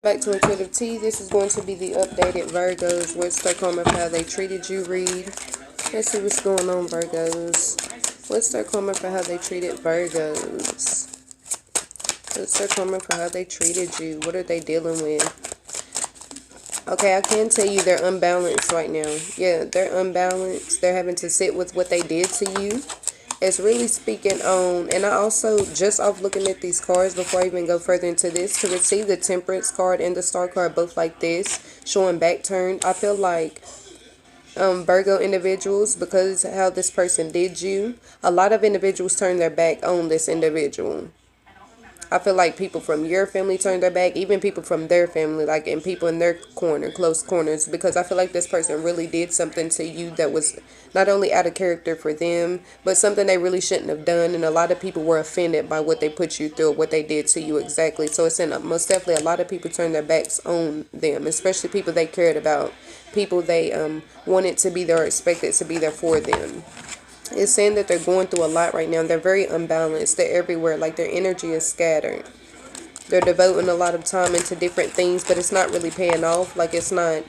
Back to Intuitive Tea. This is going to be the updated Virgos. What's their karma for how they treated you read. Let's see what's going on, Virgos. What's their karma for how they treated Virgos? What's their karma for how they treated you? What are they dealing with? Okay, I can tell you they're unbalanced right now. Yeah, they're unbalanced. They're having to sit with what they did to you. It's really speaking on, and I also, just off looking at these cards before I even go further into this, to receive the Temperance card and the Star card both like this, showing back turned, I feel like Virgo individuals, because how this person did you, a lot of individuals turn their back on this individual. I feel like people from your family turned their back, even people from their family, like, and people in their corner, close corners, because I feel like this person really did something to you that was not only out of character for them, but something they really shouldn't have done, and a lot of people were offended by what they put you through, what they did to you exactly. So it's in most definitely a lot of people turned their backs on them, especially people they cared about, people they wanted to be there or expected to be there for them. It's saying that they're going through a lot right now. They're very unbalanced. They're everywhere. Like, their energy is scattered. They're devoting a lot of time into different things, but it's not really paying off. Like, it's not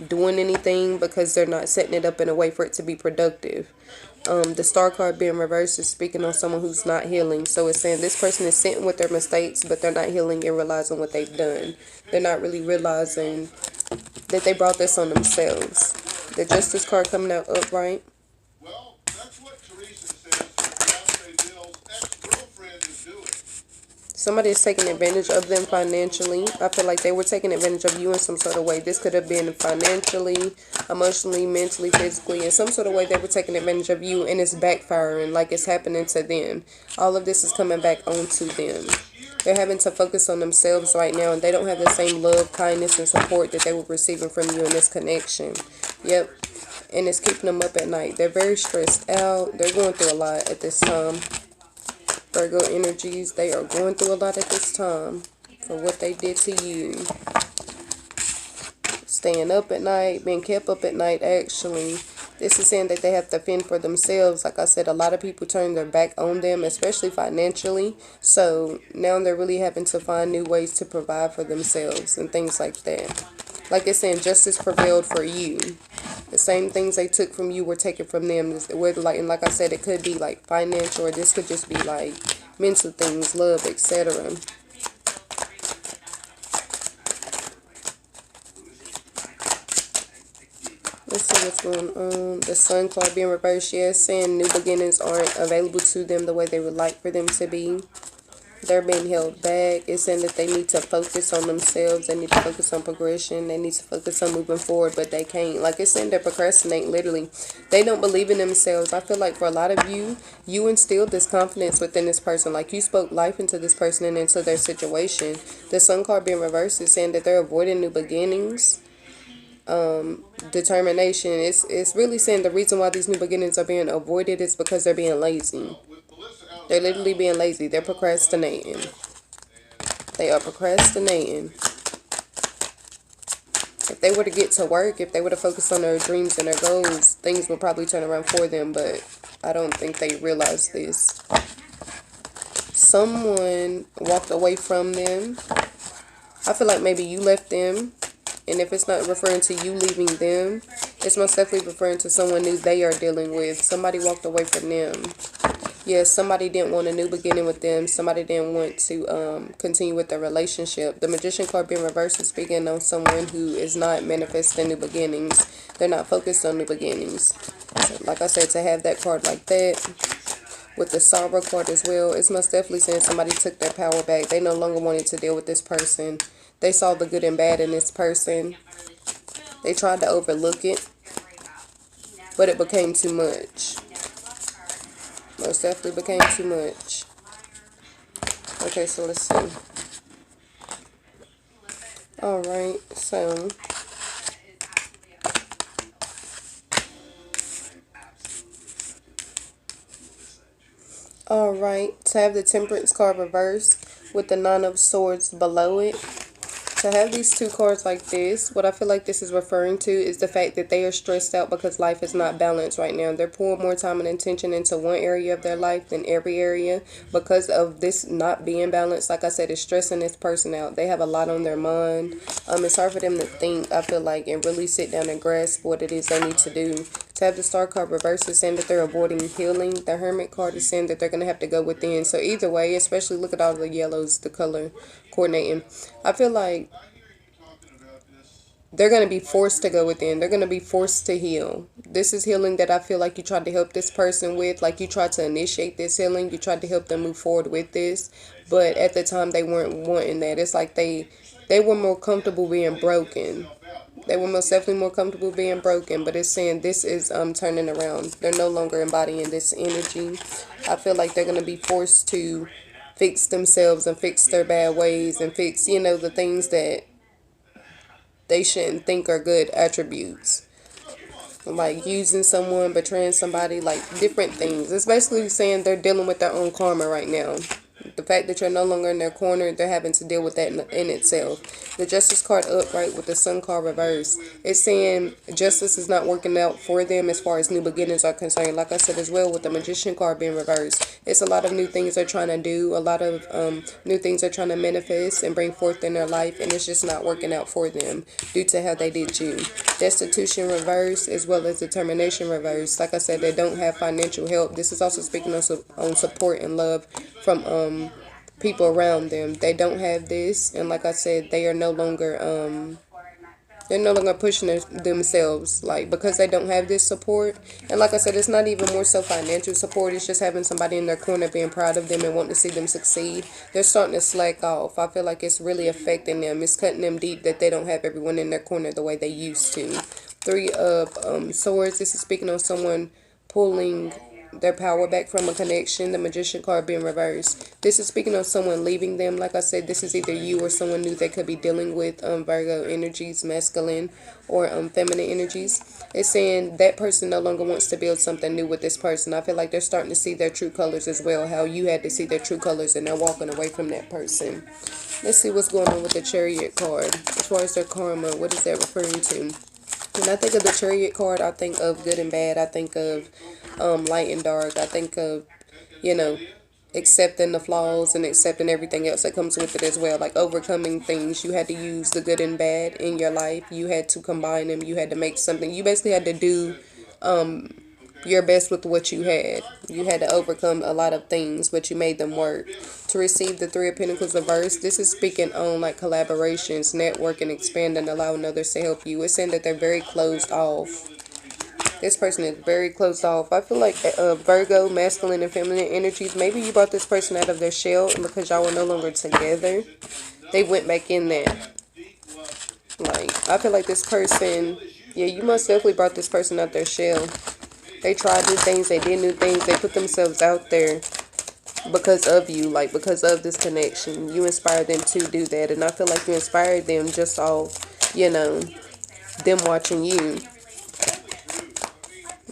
doing anything because they're not setting it up in a way for it to be productive. The Star card being reversed is speaking on someone who's not healing. So it's saying this person is sitting with their mistakes, but they're not healing and realizing what they've done. They're not really realizing that they brought this on themselves. The Justice card coming out upright. Somebody is taking advantage of them financially. I feel like they were taking advantage of you in some sort of way. This could have been financially, emotionally, mentally, physically. In some sort of way, they were taking advantage of you, and it's backfiring, like it's happening to them. All of this is coming back onto them. They're having to focus on themselves right now, and they don't have the same love, kindness, and support that they were receiving from you in this connection. Yep. And it's keeping them up at night. They're very stressed out. They're going through a lot at this time. Virgo energies, they are going through a lot at this time for what they did to you. Staying up at night, being kept up at night, actually. This is saying that they have to fend for themselves. Like I said, a lot of people turn their back on them, especially financially. So now they're really having to find new ways to provide for themselves and things like that. Like it's saying, justice prevailed for you. The same things they took from you were taken from them. And like I said, it could be like financial, or this could just be like mental things, love, etc. Let's see what's going on. The Sun card being reversed, yes, saying new beginnings aren't available to them the way they would like for them to be. They're being held back. It's saying that they need to focus on themselves. They need to focus on progression. They need to focus on moving forward, but they can't. Like it's saying they're procrastinating, literally. They don't believe in themselves. I feel like for a lot of you, you instilled this confidence within this person. Like you spoke life into this person and into their situation. The Sun card being reversed is saying that they're avoiding new beginnings. Determination. It's really saying the reason why these new beginnings are being avoided is because they're being lazy. They're literally being lazy. They're procrastinating. They are procrastinating. If they were to get to work, if they were to focus on their dreams and their goals, things would probably turn around for them, but I don't think they realize this. Someone walked away from them. I feel like maybe you left them, and if it's not referring to you leaving them, it's most definitely referring to someone new they are dealing with. Somebody walked away from them. Yes, somebody didn't want a new beginning with them. Somebody didn't want to continue with the relationship. The Magician card being reversed is speaking on someone who is not manifesting new beginnings. They're not focused on new beginnings. So, like I said, to have that card like that, with the Sorrow card as well, it's most definitely saying somebody took their power back. They no longer wanted to deal with this person. They saw the good and bad in this person. They tried to overlook it, but it became too much. Most definitely became too much. Okay, so let's see. Alright, so alright, to have the Temperance card reversed with the Nine of Swords below it, To have these two cards like this, what I feel like this is referring to is the fact that they are stressed out because life is not balanced right now. They're pouring more time and attention into one area of their life than every area because of this not being balanced. Like I said, it's stressing this person out. They have a lot on their mind. It's hard for them to think, I feel like, and really sit down and grasp what it is they need to do. To have the Star card reversed is saying that they're avoiding healing. The Hermit card is saying that they're going to have to go within. So either way, especially look at all the yellows, the color coordinating. I feel like they're going to be forced to go within. They're going to be forced to heal. This is healing that I feel like you tried to help this person with. Like you tried to initiate this healing. You tried to help them move forward with this. But at the time, they weren't wanting that. It's like they were more comfortable being broken. They were most definitely more comfortable being broken. But it's saying this is turning around. They're no longer embodying this energy. I feel like they're going to be forced to fix themselves and fix their bad ways and fix, you know, the things that they shouldn't think are good attributes, like using someone, betraying somebody, like different things. It's basically saying they're dealing with their own karma right now. The fact that you're no longer in their corner, they're having to deal with that in itself. The Justice card upright with the Sun card reversed. It's saying justice is not working out for them as far as new beginnings are concerned. Like I said as well, with the Magician card being reversed. It's a lot of new things they're trying to do. A lot of new things they're trying to manifest and bring forth in their life. And it's just not working out for them due to how they did you. Destitution reversed as well as determination reversed. Like I said, they don't have financial help. This is also speaking on support and love from people around them. They don't have this, and like I said, they are no longer they're no longer pushing themselves, like, because they don't have this support. And like I said, it's not even more so financial support. It's just having somebody in their corner being proud of them and wanting to see them succeed. They're starting to slack off. I feel like it's really affecting them. It's cutting them deep that they don't have everyone in their corner the way they used to. Three of Swords. This is speaking on someone pulling their power back from a connection. The Magician card being reversed. This is speaking of someone leaving them. Like I said, this is either you or someone new they could be dealing with Virgo energies, masculine or feminine energies. It's saying that person no longer wants to build something new with this person. I feel like they're starting to see their true colors as well. How you had to see their true colors and they're walking away from that person. Let's see what's going on with the Chariot card. As far as their karma, what is that referring to? When I think of the Chariot card, I think of good and bad. I think of light and dark. I think of, you know, accepting the flaws and accepting everything else that comes with it as well. Like overcoming things. You had to use the good and bad in your life. You had to combine them. You had to make something. You basically had to do your best with what you had. You had to overcome a lot of things, but you made them work. To receive the Three of Pentacles reversed, this is speaking on like collaborations, networking, expanding, allowing others to help you. It's saying that they're very closed off. This person is very closed off. I feel like Virgo, masculine and feminine energies, maybe you brought this person out of their shell, and because y'all were no longer together, they went back in there. Like, I feel like this person, yeah, you most definitely brought this person out their shell. They tried new things, they did new things, they put themselves out there because of you, like because of this connection. You inspired them to do that, and I feel like you inspired them just off, you know, them watching you.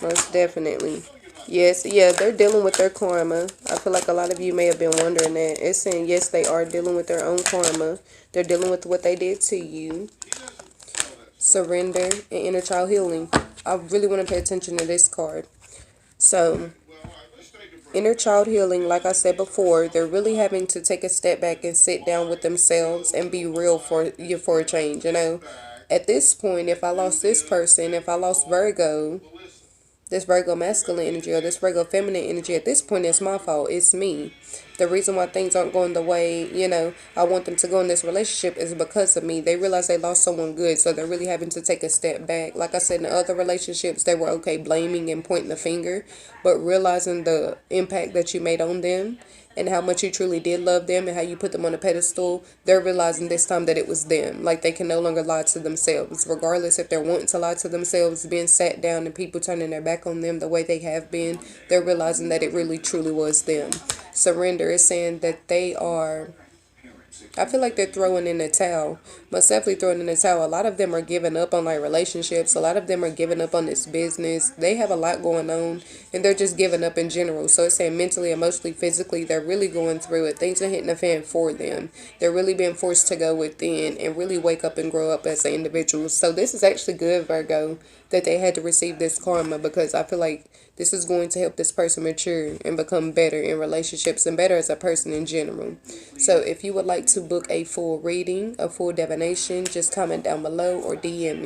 Most definitely. Yes, yeah, they're dealing with their karma. I feel like a lot of you may have been wondering that. It's saying, yes, they are dealing with their own karma. They're dealing with what they did to you. Surrender and inner child healing. I really want to pay attention to this card. So, inner child healing, like I said before, they're really having to take a step back and sit down with themselves and be real for a change. You know, at this point, if I lost this person, if I lost Virgo, this Virgo masculine energy or this Virgo feminine energy, at this point, it's my fault. It's me. The reason why things aren't going the way, you know, I want them to go in this relationship is because of me. They realize they lost someone good, so they're really having to take a step back. Like I said, in other relationships, they were okay blaming and pointing the finger, but realizing the impact that you made on them and how much you truly did love them and how you put them on a pedestal, they're realizing this time that it was them. Like, they can no longer lie to themselves. Regardless if they're wanting to lie to themselves, being sat down and people turning their back on them the way they have been, they're realizing that it really truly was them. Surrender is saying that they are I feel like they're throwing in the towel. Most definitely throwing in the towel. A lot of them are giving up on like relationships. A lot of them are giving up on this business. They have a lot going on and they're just giving up in general. So it's saying mentally, emotionally, physically, they're really going through it. Things are hitting the fan for them. They're really being forced to go within and really wake up and grow up as an individual. So this is actually good, Virgo, that they had to receive this karma, because I feel like this is going to help this person mature and become better in relationships and better as a person in general. So if you would like to book a full reading, a full divination, just comment down below or DM me.